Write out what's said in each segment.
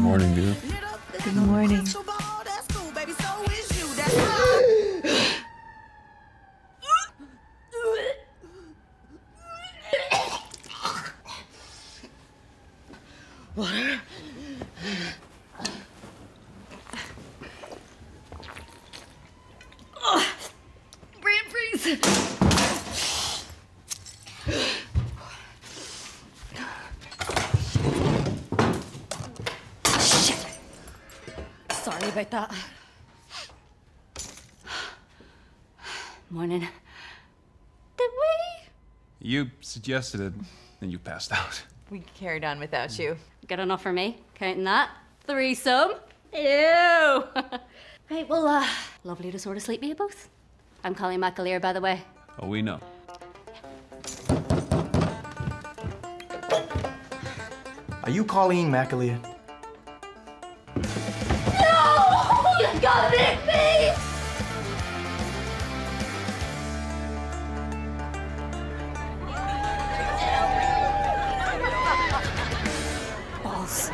morning, dear. Good morning. Water. Oh, brain freeze. Shit. Sorry about that. Morning. Did we? You suggested it, and you passed out. We carried on without you. Good enough for me. Counting that. Threesome. Ew. Right, well, lovely to sort of sleep with you both. I'm Colleen McCullagh, by the way. Oh, we know. Are you Colleen McCullagh? No! You gotta make me! Balls.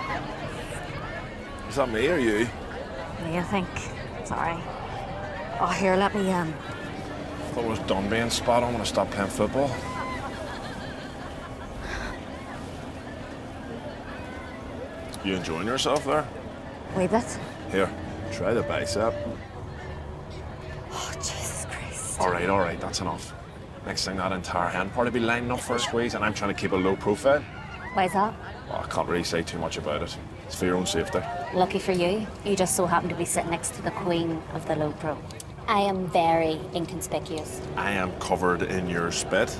Is that me or you? Me, I think. Sorry. Oh, here, let me, I thought it was done being spot on when I stopped playing football. You enjoying yourself there? wait bit. Here, try the bicep. Oh, Jesus Christ. All right, that's enough. Next thing, that entire hand part will be lining up for a squeeze, and I'm trying to keep a low profile. Why's that? Well, I can't really say too much about it. It's for your own safety. Lucky for you, you just so happen to be sitting next to the queen of the low pro. I am very inconspicuous. I am covered in your spit.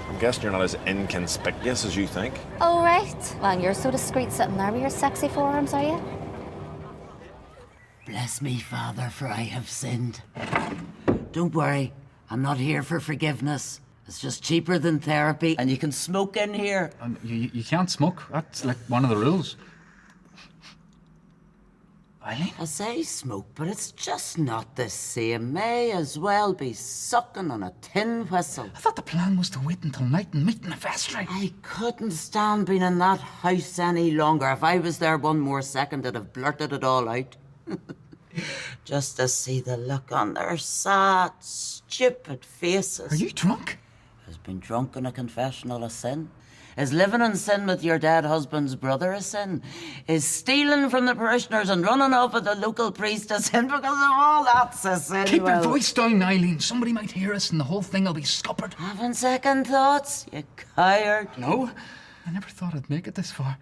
I'm guessing you're not as inconspicuous as you think. Oh, right. Well, you're so discreet sitting there with your sexy forearms, are you? Bless me, Father, for I have sinned. Don't worry, I'm not here for forgiveness. It's just cheaper than therapy, and you can smoke in here. You can't smoke. That's like one of the rules. Eileen? I say smoke, but it's just not the same. May as well be sucking on a tin whistle. I thought the plan was to wait until night and meet in the vestry. I couldn't stand being in that house any longer. If I was there one more second, I'd have blurted it all out. Just to see the look on their sad, stupid faces. Are you drunk? Has been drunk in a confessional a sin? Is living in sin with your dead husband's brother a sin? Is stealing from the parishioners and running off with the local priest a sin? Because of all that's a sin. Keep your voice down, Eileen. Somebody might hear us and the whole thing will be scuppered. Having second thoughts, you coward. No, I never thought I'd make it this far.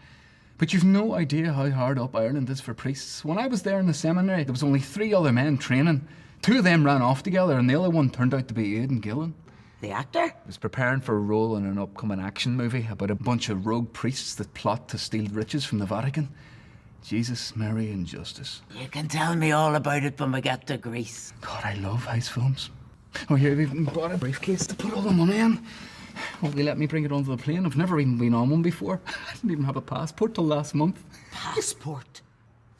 But you've no idea how hard up Ireland is for priests. When I was there in the seminary, there was only 3 other men training. 2 of them ran off together and the other one turned out to be Aidan Gillen. The actor? He was preparing for a role in an upcoming action movie about a bunch of rogue priests that plot to steal riches from the Vatican. Jesus, Mary and Justice. You can tell me all about it when we get to Greece. God, I love heist films. Oh, here, they've even brought a briefcase to put all the money in. Well, they let me bring it onto the plane. I've never even been on one before. I didn't even have a passport till last month. Passport?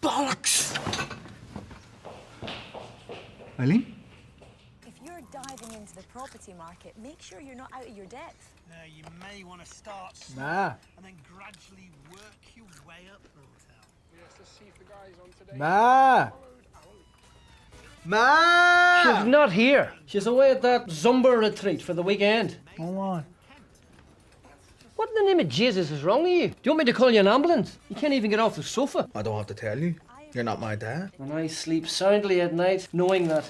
Bollocks! Eileen? If you're diving into the property market, make sure you're not out of your depth. You may want to start small and then gradually work your way up, Rotel. Yes, let's see if the guy's on today. Ma! She's not here. She's away at that Zumba retreat for the weekend. Hold on. What in the name of Jesus is wrong with you? Do you want me to call you an ambulance? You can't even get off the sofa. I don't have to tell you. You're not my dad. And I sleep soundly at night knowing that.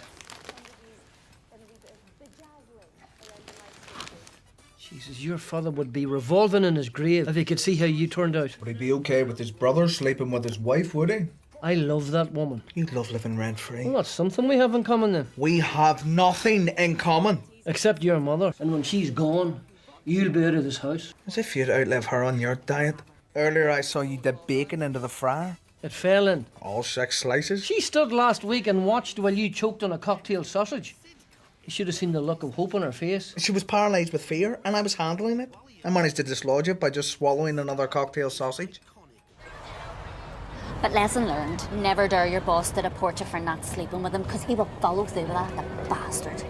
Jesus, your father would be revolving in his grave if he could see how you turned out. Would he be okay with his brother sleeping with his wife, would he? I love that woman. You'd love living rent-free. Well, that's something we have in common then. We have nothing in common. Except your mother. And when she's gone, you'll be out of this house. As if you'd outlive her on your diet. Earlier I saw you dip bacon into the fryer. It fell in. All 6 slices. She stood last week and watched while you choked on a cocktail sausage. You should have seen the look of hope on her face. She was paralysed with fear and I was handling it. I managed to dislodge it by just swallowing another cocktail sausage. But lesson learned, never dare your boss to report you for not sleeping with him, because he will follow through with that, the bastard.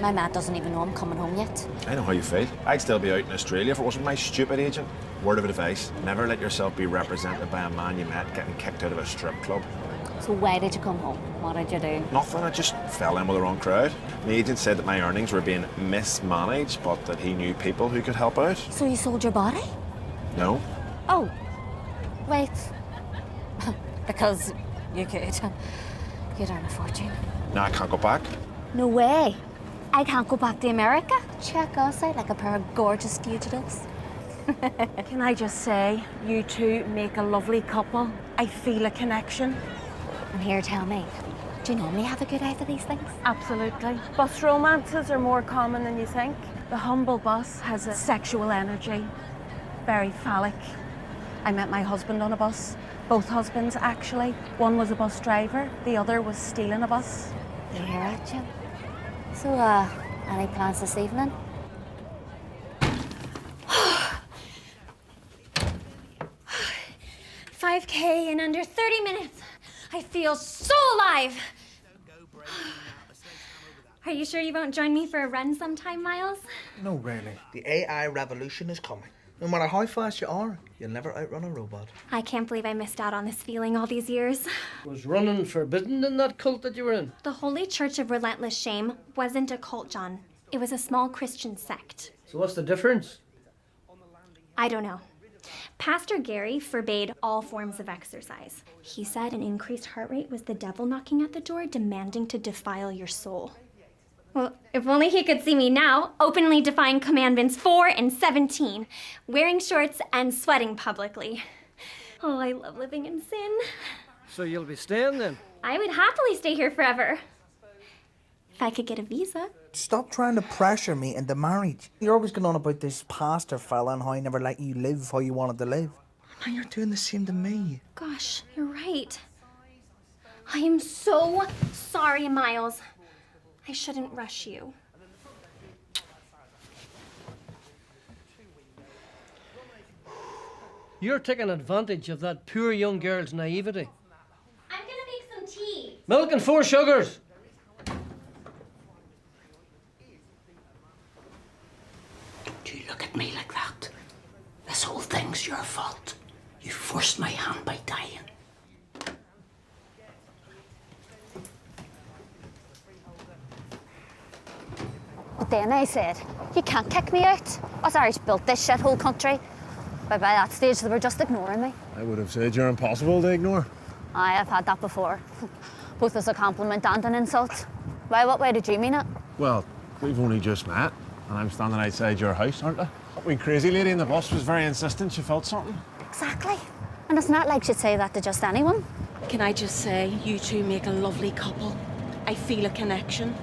My man doesn't even know I'm coming home yet. I know how you feel. I'd still be out in Australia if it wasn't my stupid agent. Word of advice, never let yourself be represented by a man you met getting kicked out of a strip club. So why did you come home? What did you do? Nothing, I just fell in with the wrong crowd. The agent said that my earnings were being mismanaged, but that he knew people who could help out. So you sold your body? No. Oh, wait. Because you could. You'd earn a fortune. Now I can't go back. No way. I can't go back to America. Check us out like a pair of gorgeous fugitives. Can I just say, you two make a lovely couple. I feel a connection. And here, tell me, do you normally have a good eye for these things? Absolutely. Bus romances are more common than you think. The humble bus has a sexual energy, very phallic. I met my husband on a bus. Both husbands, actually. One was a bus driver, the other was stealing a bus. You hear it, Jim? So, any plans this evening? $5K in under 30 minutes. I feel so alive. Are you sure you won't join me for a run sometime, Miles? No, really. The AI revolution is coming. No matter how fast you are, you'll never outrun a robot. I can't believe I missed out on this feeling all these years. Was running forbidden in that cult that you were in? The Holy Church of Relentless Shame wasn't a cult, John. It was a small Christian sect. So what's the difference? I don't know. Pastor Gary forbade all forms of exercise. He said an increased heart rate was the devil knocking at the door, demanding to defile your soul. Well, if only he could see me now, openly defying commandments 4 and 17, wearing shorts and sweating publicly. Oh, I love living in sin. So you'll be staying then? I would happily stay here forever. If I could get a visa. Stop trying to pressure me into marriage. You're always going on about this pastor fella and how he never let you live how you wanted to live. Now you're doing the same to me. Gosh, you're right. I am so sorry, Miles. I shouldn't rush you. You're taking advantage of that poor young girl's naivety. I'm gonna make some tea. Milk and 4 sugars. Do you look at me like that? This whole thing's your fault. You forced my hand by dying. But then I said, you can't kick me out. Us Irish built this shithole country. But by that stage, they were just ignoring me. I would have said you're impossible to ignore. I have had that before. Both as a compliment and an insult. Why, what way did you mean it? Well, we've only just met, and I'm standing outside your house, aren't I? That wee crazy lady in the bus was very insistent she felt something. Exactly. And it's not like she'd say that to just anyone. Can I just say, you two make a lovely couple. I feel a connection.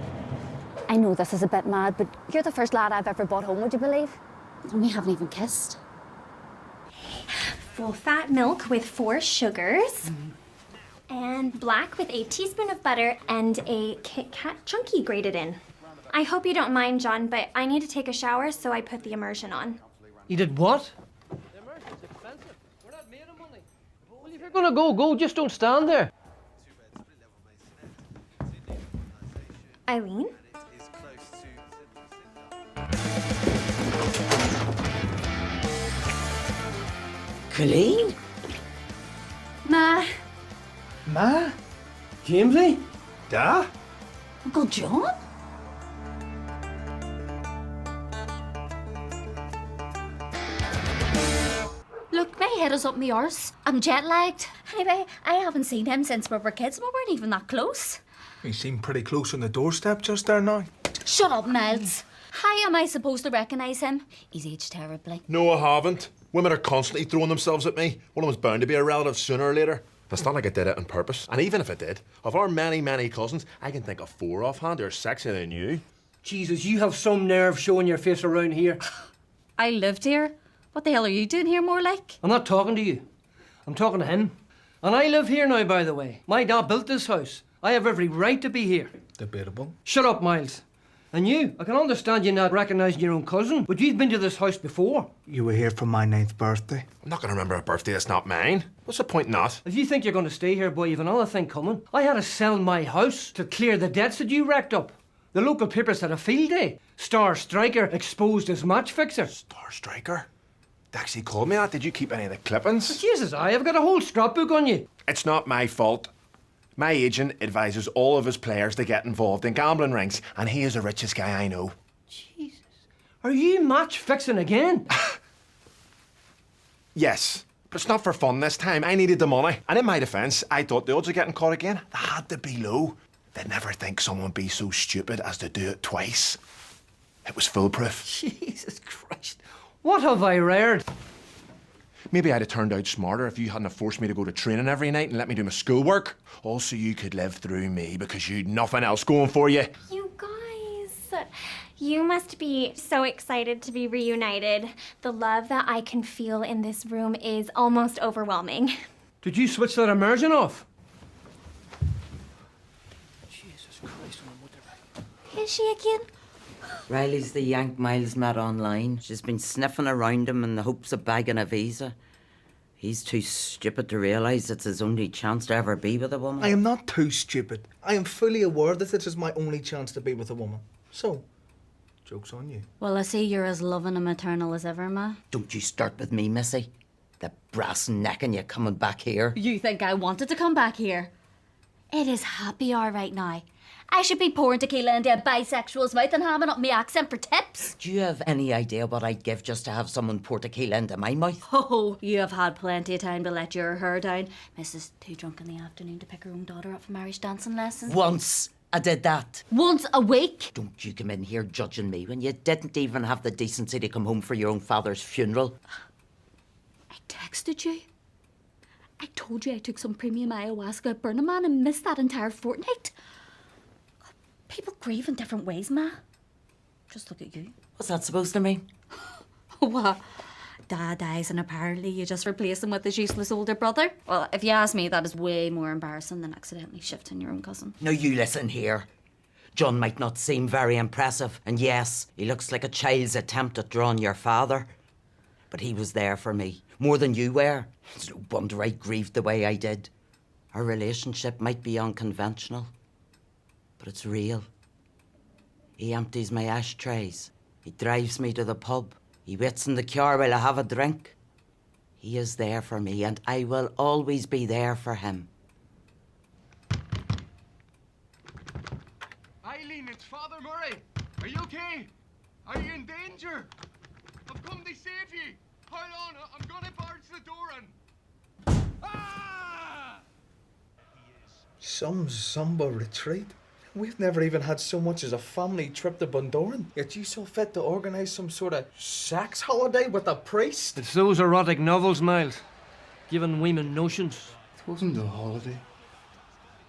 I know this is a bit mad, but you're the first lad I've ever brought home, would you believe? And we haven't even kissed. Full fat milk with 4 sugars. And black with a teaspoon of butter and a Kit Kat chunky grated in. I hope you don't mind, John, but I need to take a shower, so I put the immersion on. You did what? The immersion's expensive. We're not made of money. Well, if you're gonna go. Just don't stand there. Eileen? Colleen? Ma. Ma? Jamesy? Da? Uncle John? Look, my head is up my arse. I'm jet lagged. Anyway, I haven't seen him since we were kids. We weren't even that close. You seem pretty close on the doorstep just there now. Shut up, Miles. How am I supposed to recognise him? He's aged terribly. No, I haven't. Women are constantly throwing themselves at me. One of them's bound to be a relative sooner or later. It's not like I did it on purpose. And even if I did, of our many, many cousins, I can think of 4 offhand who are sexier than you. Jesus, you have some nerve showing your face around here. I lived here. What the hell are you doing here, more like? I'm not talking to you. I'm talking to him. And I live here now, by the way. My dad built this house. I have every right to be here. Debatable. Shut up, Miles. And you, I can understand you not recognising your own cousin, but you've been to this house before. You were here for my 9th birthday. I'm not going to remember a birthday that's not mine. What's the point in that? If you think you're going to stay here, boy, you've another thing coming. I had to sell my house to clear the debts that you racked up. The local papers had a field day. Star striker exposed as match fixer. Star striker? They actually called me that. Did you keep any of the clippings? Jesus, I have got a whole scrapbook on you. It's not my fault. My agent advises all of his players to get involved in gambling rings, and he is the richest guy I know. Jesus. Are you match fixing again? Yes, but it's not for fun this time. I needed the money. And in my defence, I thought the odds of getting caught again, they had to be low. They'd never think someone would be so stupid as to do it twice. It was foolproof. Jesus Christ. What have I reared? Maybe I'd have turned out smarter if you hadn't have forced me to go to training every night and let me do my schoolwork. Also, you could live through me because you'd nothing else going for you. You guys, you must be so excited to be reunited. The love that I can feel in this room is almost overwhelming. Did you switch that immersion off? Jesus Christ, Is she again? Riley's the yank Miles met online. She's been sniffing around him in the hopes of bagging a visa. He's too stupid to realise it's his only chance to ever be with a woman. I am not too stupid. I am fully aware that this is my only chance to be with a woman. So, joke's on you. Well, I see you're as loving and maternal as ever, Ma. Don't you start with me, Missy. The brass necking you coming back here. You think I wanted to come back here? It is happy hour right now. I should be pouring tequila into a bisexual's mouth and hamming up my accent for tips. Do you have any idea what I'd give just to have someone pour tequila into my mouth? Oh, you have had plenty of time to let your hair down. Mrs. Too drunk in the afternoon to pick her own daughter up from Irish dancing lessons. Once I did that. Once a week? Don't you come in here judging me when you didn't even have the decency to come home for your own father's funeral. I texted you. I told you I took some premium ayahuasca at Burning Man and missed that entire fortnight. People grieve in different ways, Ma. Just look at you. What's that supposed to mean? What? Dad dies and apparently you just replace him with his useless older brother? Well, if you ask me, that is way more embarrassing than accidentally shifting your own cousin. Now you listen here. John might not seem very impressive, and yes, he looks like a child's attempt at drawing your father. But he was there for me, more than you were. It's no wonder I grieved the way I did. Our relationship might be unconventional, but it's real. He empties my ashtrays. He drives me to the pub. He waits in the car while I have a drink. He is there for me, and I will always be there for him. Eileen, it's Father Murray. Are you okay? Are you in danger? I've come to save you. Hold on, I'm gonna barge the door in. Ah! Some Zumba retreat? We've never even had so much as a family trip to Bundoran. Yet you so fit to organise some sort of sex holiday with a priest? It's those erotic novels, Miles. Giving women notions. It wasn't a holiday.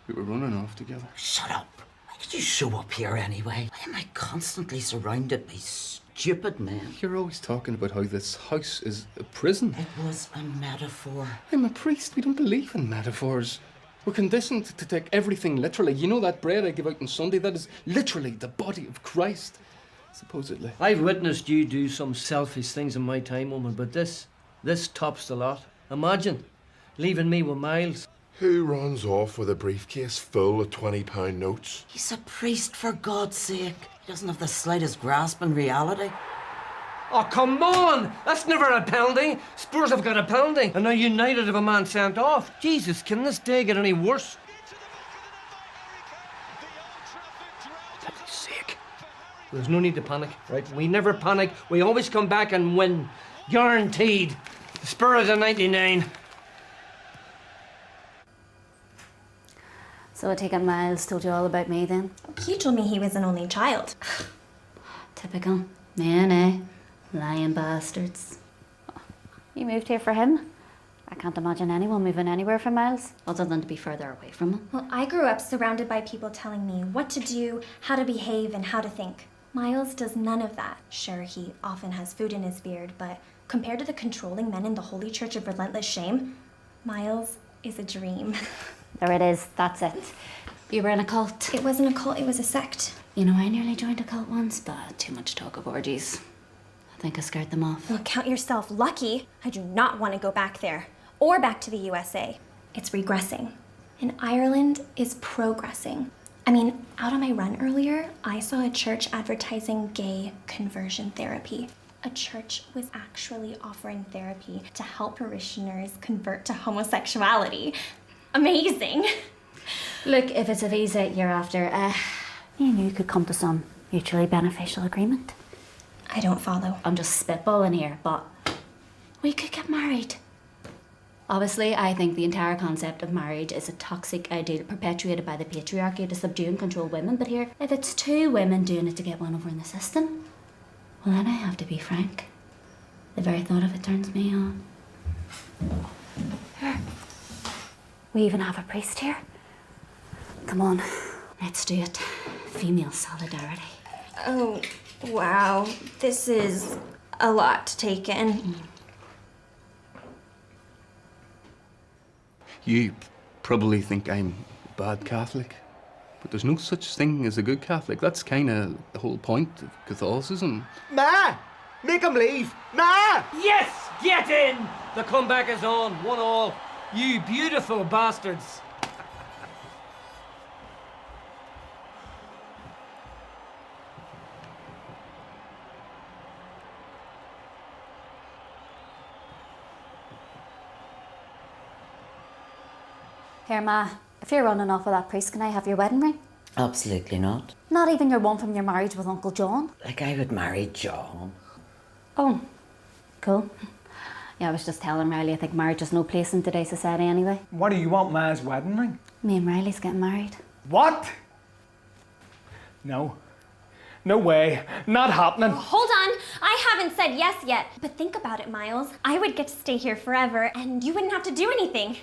We were running off together. Shut up. Why did you show up here anyway? Why am I constantly surrounded by stupid men? You're always talking about how this house is a prison. It was a metaphor. I'm a priest. We don't believe in metaphors. We're conditioned to take everything literally. You know that bread I give out on Sunday? That is literally the body of Christ, supposedly. I've witnessed you do some selfish things in my time, woman, but this tops the lot. Imagine leaving me with Miles. Who runs off with a briefcase full of £20 notes? He's a priest, for God's sake. He doesn't have the slightest grasp in reality. Oh, come on! That's never a penalty. Spurs have got a penalty. And now United have a man sent off. Jesus, can this day get any worse? For God's sake. There's no need to panic, right? We never panic. We always come back and win. Guaranteed. The Spurs of 99. So I take it Miles told you all about me then? He told me he was an only child. Typical. Man, eh? Lying bastards. You moved here for him? I can't imagine anyone moving anywhere for Miles, other than to be further away from him. Well, I grew up surrounded by people telling me what to do, how to behave, and how to think. Miles does none of that. Sure, he often has food in his beard, but compared to the controlling men in the Holy Church of Relentless Shame, Miles is a dream. There it is, that's it. You were in a cult. It wasn't a cult, it was a sect. You know, I nearly joined a cult once, but too much talk of orgies. I think I scared them off. Well, count yourself lucky. I do not want to go back there, or back to the USA. It's regressing. And Ireland is progressing. I mean, out on my run earlier, I saw a church advertising gay conversion therapy. A church was actually offering therapy to help parishioners convert to homosexuality. Amazing. Look, if it's a visa you're after, me and you could come to some mutually beneficial agreement. I don't follow. I'm just spitballing here, but we could get married. Obviously, I think the entire concept of marriage is a toxic ideal perpetuated by the patriarchy to subdue and control women. But here, if it's two women doing it to get one over in the system, well, then I have to be frank. The very thought of it turns me on. Here. We even have a priest here. Come on, let's do it. Female solidarity. Oh, wow. This is a lot to take in. You probably think I'm a bad Catholic, but there's no such thing as a good Catholic. That's kind of the whole point of Catholicism. Ma! Make him leave! Ma! Yes! Get in! The comeback is on. 1-1. You beautiful bastards. Here, Ma, if you're running off with that priest, can I have your wedding ring? Absolutely not. Not even your one from your marriage with Uncle John? Like I would marry John. Oh, cool. Yeah, I was just telling Riley I think marriage has no place in today's society anyway. What do you want Ma's wedding ring? Me and Riley's getting married. What? No. No way. Not happening. Hold on. I haven't said yes yet. But think about it, Miles. I would get to stay here forever, and you wouldn't have to do anything.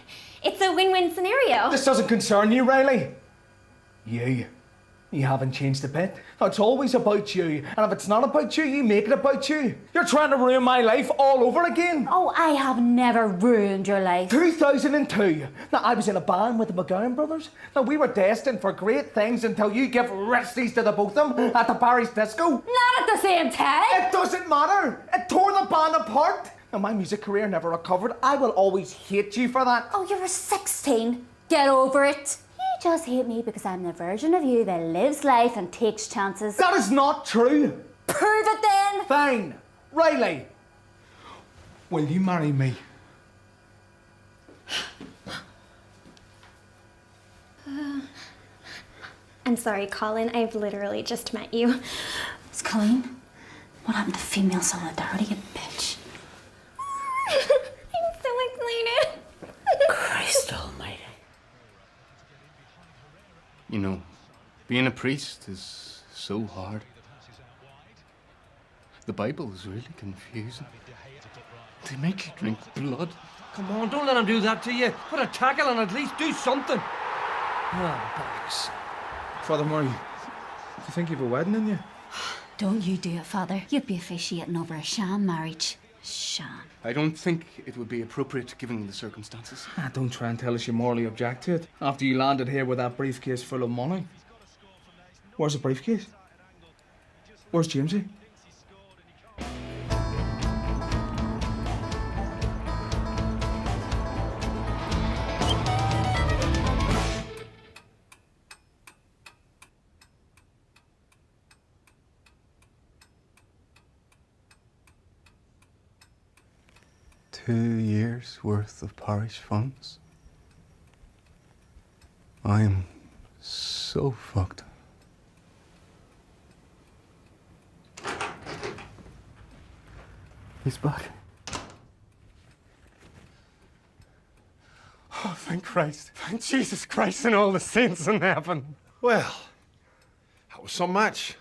It's a win-win scenario. This doesn't concern you, Riley. You haven't changed a bit. It's always about you. And if it's not about you, you make it about you. You're trying to ruin my life all over again. Oh, I have never ruined your life. 2002. Now, I was in a band with the McGowan brothers. Now, we were destined for great things until you gave wristies to the both of them at the Paris disco. Not at the same time. It doesn't matter. It tore the band apart. Now, my music career never recovered. I will always hate you for that. Oh, you were 16. Get over it. You just hate me because I'm the version of you that lives life and takes chances. That is not true. Prove it then. Fine. Riley, will you marry me? I'm sorry, Colin. I've literally just met you. It's Colleen. What happened to female solidarity, you bitch? I'm so excited. Christ almighty. You know, being a priest is so hard. The Bible is really confusing. They make you drink blood. Come on, don't let him do that to you. Put a tackle and at least do something. Ah, bollocks. Father Murray, do you think you've a wedding in you? Don't you do it, Father. You'd be officiating over a sham marriage. Sham. I don't think it would be appropriate given the circumstances. Don't try and tell us you morally object to it after you landed here with that briefcase full of money. Where's the briefcase? Where's Jamesy? $2 years' worth of parish funds. I am so fucked. He's back. Oh, thank Christ. Thank Jesus Christ and all the saints in heaven. Well, that was some match.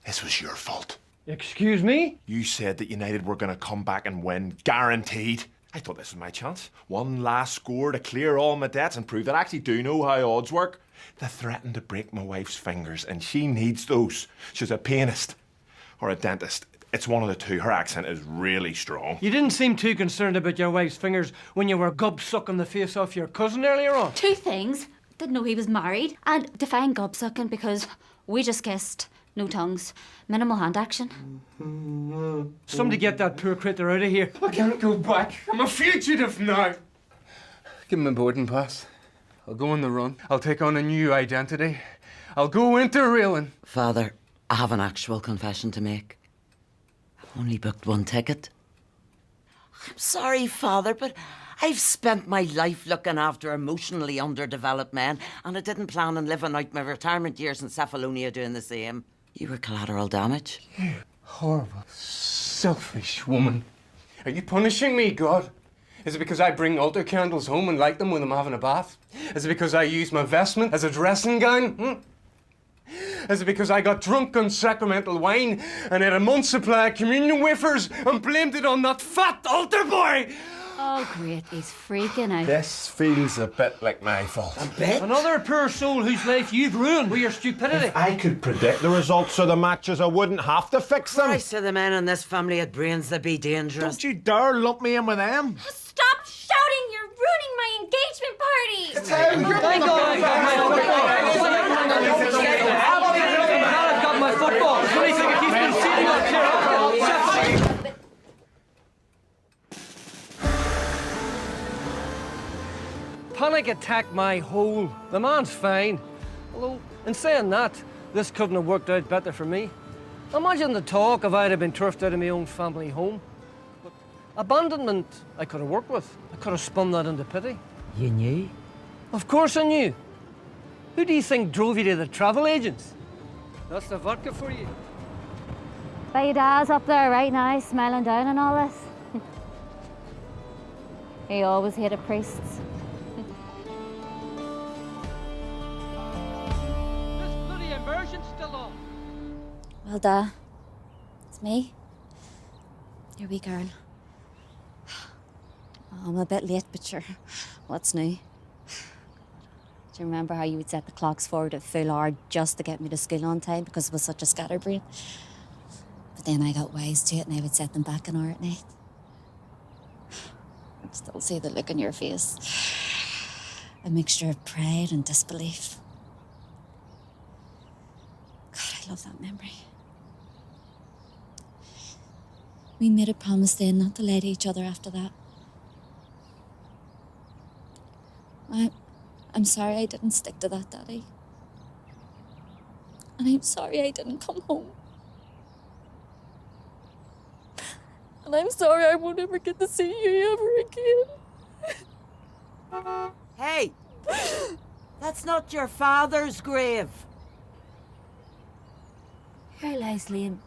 This was your fault. Excuse me? You said that United were going to come back and win, guaranteed. I thought this was my chance. One last score to clear all my debts and prove that I actually do know how odds work. They threatened to break my wife's fingers, and she needs those. She's a pianist or a dentist. It's one of the two. Her accent is really strong. You didn't seem too concerned about your wife's fingers when you were gob-sucking the face off your cousin earlier on. Two things. Didn't know he was married. And define gobsucking because we just kissed. No tongues. Minimal hand action. Somebody get that poor critter out of here. I can't go back. I'm a fugitive now. Give him a boarding pass. I'll go on the run. I'll take on a new identity. I'll go interrailing. Father, I have an actual confession to make. I've only booked one ticket. I'm sorry, Father, but I've spent my life looking after emotionally underdeveloped men, and I didn't plan on living out my retirement years in Cephalonia doing the same. You were collateral damage. You horrible, selfish woman. Are you punishing me, God? Is it because I bring altar candles home and light them when I'm having a bath? Is it because I use my vestment as a dressing gown? Is it because I got drunk on sacramental wine and had a month's supply of communion wafers and blamed it on that fat altar boy? Oh, great. He's freaking out. This feels a bit like my fault. A bit? Another poor soul whose life you've ruined with your stupidity. If I could predict the results of the matches, I wouldn't have to fix them. Christ, the men in this family had brains that be dangerous. Don't you dare lump me in with them. Stop shouting! You're ruining my engagement party! Thank God I've got my football. What do you think? He's been sitting up here. Panic attacked my hole. The man's fine. Although, in saying that, this couldn't have worked out better for me. Imagine the talk if I'd have been turfed out of my own family home. But abandonment, I could have worked with. I could have spun that into pity. You knew? Of course I knew. Who do you think drove you to the travel agents? That's the vodka for you. Bet your dad's up there right now, smiling down on all this. He always hated priests. This bloody immersion's still on. Well, Dad, it's me, your wee girl. Oh, I'm a bit late, but sure, what's new? Do you remember how you would set the clocks forward at full hour just to get me to school on time because I was such a scatterbrain? But then I got wise to it and I would set them back an hour at night. I can still see the look on your face. A mixture of pride and disbelief. God, I love that memory. We made a promise then not to lie to each other after that. I'm sorry I didn't stick to that, Daddy. And I'm sorry I didn't come home. And I'm sorry I won't ever get to see you ever again. Hey! That's not your father's grave. Here lies Liam,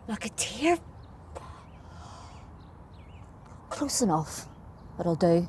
like a tear. Close enough. It'll do.